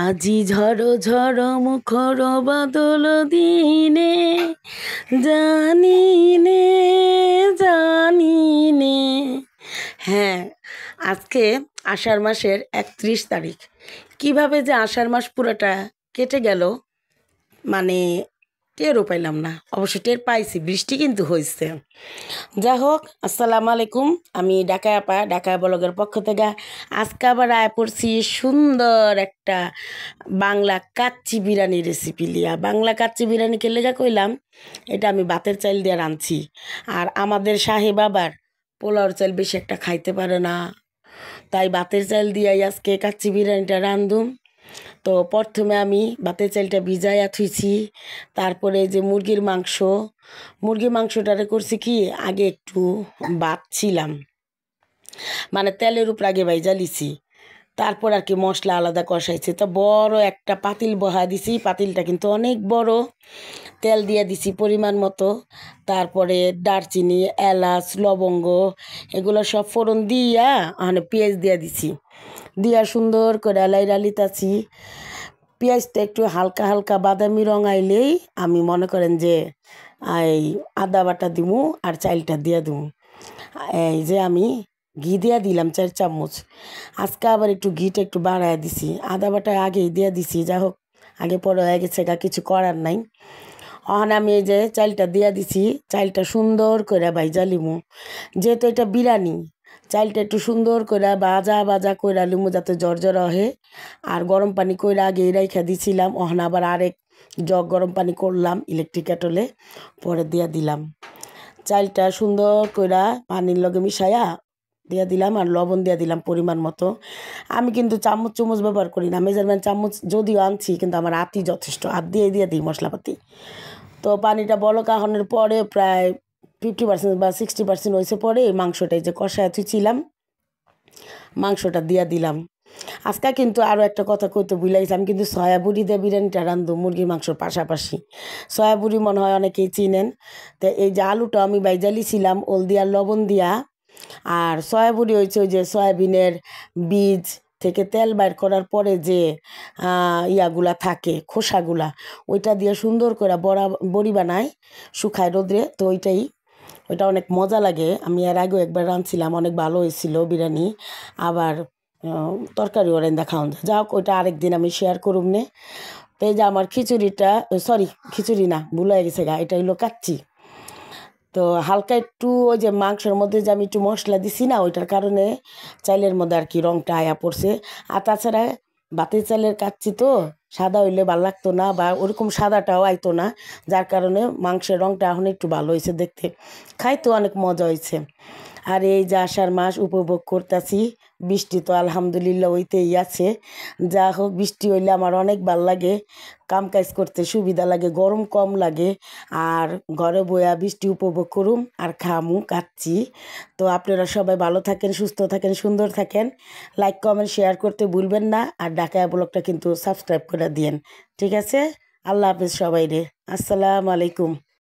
আজি ঝড়ো ঝড়ো মুখর বাদল দিনে জানি নে জানি নে। হ্যাঁ, আজকে আষাঢ় মাসের 31 তারিখ। কিভাবে যে আষাঢ় মাস পুরোটা কেটে গেল মানে টেরও পাইলাম না। অবশ্য টের পাইছি, বৃষ্টি কিন্তু হয়েছে। যাই হোক, আসসালামু আলাইকুম। আমি ঢাকায় আপা, ঢাকায় ব্লগের পক্ষ থেকে আজকে আবার আয় পড়ছি সুন্দর একটা বাংলা কাচ্চি বিরিয়ানি রেসিপি লিয়া। বাংলা কাচ্চি বিরিয়ানি কে লেগা কইলাম, এটা আমি ভাতের চাল দিয়ে রাঁধছি। আর আমাদের শাহে বাবার পোলাওর চাল বেশি একটা খাইতে পারে না, তাই ভাতের চাল দিয়াই আজকে কাচ্চি বিরিয়ানিটা রাঁধুম। তো প্রথমে আমি ভাতের চালটা ভিজাইয়া থুইছি। তারপরে যে মুরগির মাংসটারে করছি কি, আগে একটু বাছছিলাম, মানে তেলের উপর আগে ভাইজা লিছি। তারপর আর কি মশলা আলাদা কষাইছে। তো বড় একটা পাতিল বহা দিছি, পাতিলটা কিন্তু অনেক বড়। তেল দিয়ে দিছি পরিমাণ মতো। তারপরে দারচিনি, এলাচ, লবঙ্গ এগুলো সব ফোড়ন দিয়া মানে পেঁয়াজ দিয়ে দিছি। দিয়া সুন্দর করে লাইরা লিতাছি। পেঁয়াজটা একটু হালকা হালকা বাদামি রং আইলেই আমি মনে করেন যে এই আদা বাটা দিমু আর চাইলটা দিয়ে দিমু। এই যে আমি ঘি দিয়া দিলাম 4 চামচ। আজকে আবার একটু ঘিটা একটু বাড়ায় দিছি, আদা বাটা আগেই দিয়ে দিছি। যা হোক, আগে পরে হয়ে গেছে, কিছু করার নাই। এখন আমি এই যে চালটা দিয়া দিছি, চালটা সুন্দর করে ভাইজা লিমু। যেহেতু এটা বিরিয়ানি, চালটা একটু সুন্দর করে ভাজা ভাজা কইরা লিমু যাতে জর্জরা হয়। আর গরম পানি কইরা আগেই রাইখা দিছিলাম। এখন আবার আরেক জগ গরম পানি করলাম ইলেকট্রিক কেটলে, পরে দিয়া দিলাম। চালটা সুন্দর কইরা পানির লগে মিশাইয়া দিয়া দিলাম আর লবণ দিয়া দিলাম পরিমাণ মতো। আমি কিন্তু চামচ ব্যবহার করি না, মেজারমেন্ট চামচ যদিও আনছি, কিন্তু আমার হাতই যথেষ্ট, হাত দিয়ে দিই মশলাপাতি। তো পানিটা বলক আহনের পরে প্রায় 50% বা 60% হয়েছে, পরে মাংসটাই যে কষায় থুইছিলাম মাংসটা দিয়া দিলাম। আজকে কিন্তু আরও একটা কথা কইতে ভুলাইছি, আমি কিন্তু সয়াবুড়ি দিয়ে বিরিয়ানিটা রান্ধব মুরগির মাংসর পাশাপাশি। সয়াবুড়ি মনে হয় অনেকেই চিনেন। তো এই যে আলুটা আমি বাইজালিছিলাম ওল দিয়া লবণ দিয়া। আর সয়াবুড়ি হয়েছে ওই যে সয়াবিনের বীজ থেকে তেল বাইর করার পরে যে ইয়াগুলা থাকে, খোসাগুলা, ওইটা দিয়ে সুন্দর করে বড়ি বানায়, শুকায় রোদ্রে। তো ওইটা অনেক মজা লাগে। আমি এর আগেও একবার রাঁধছিলাম, অনেক ভালো হয়েছিল বিরিয়ানি। আবার তরকারিও রান্না খাওয়ান যায়। যা হোক, ওইটা আরেকদিন আমি শেয়ার করুম নে। তো এই যে আমার খিচুড়িটা, সরি খিচুড়ি না, ভুল হয়ে গেছে গা, এটা হইলো কাচ্চি। তো হালকা একটু ওই যে মাংসের মধ্যে যে আমি একটু মশলা দিছি না, ওইটার কারণে চাইলের মধ্যে আর কি রঙটা আয়া পড়ছে। আর তাছাড়া ভাতের চালের কাচ্চি তো সাদা হইলে ভালো লাগতো না, বা ওরকম সাদাটাও আইতো না, যার কারণে মাংসের রঙটা এখন একটু ভালো হয়েছে দেখতে, খাইতে অনেক মজা হয়েছে। আর এই যে আষাঢ় মাস উপভোগ করতেছি। বৃষ্টি তো আলহামদুলিল্লাহ হইতেই আছে। যা হোক, বৃষ্টি হইলে আমার অনেক ভাল লাগে, কাম কাজ করতে সুবিধা লাগে, গরম কম লাগে। আর ঘরে বইয়া বৃষ্টি উপভোগ করুম আর খামু কাচ্চি। তো আপনারা সবাই ভালো থাকেন, সুস্থ থাকেন, সুন্দর থাকেন। লাইক কমেন্ট শেয়ার করতে ভুলবেন না। আর ঢাকায়া ব্লগটা কিন্তু সাবস্ক্রাইব করে দিয়েন। ঠিক আছে, আল্লাহ হাফেজ সবাই রে। আসসালামু আলাইকুম।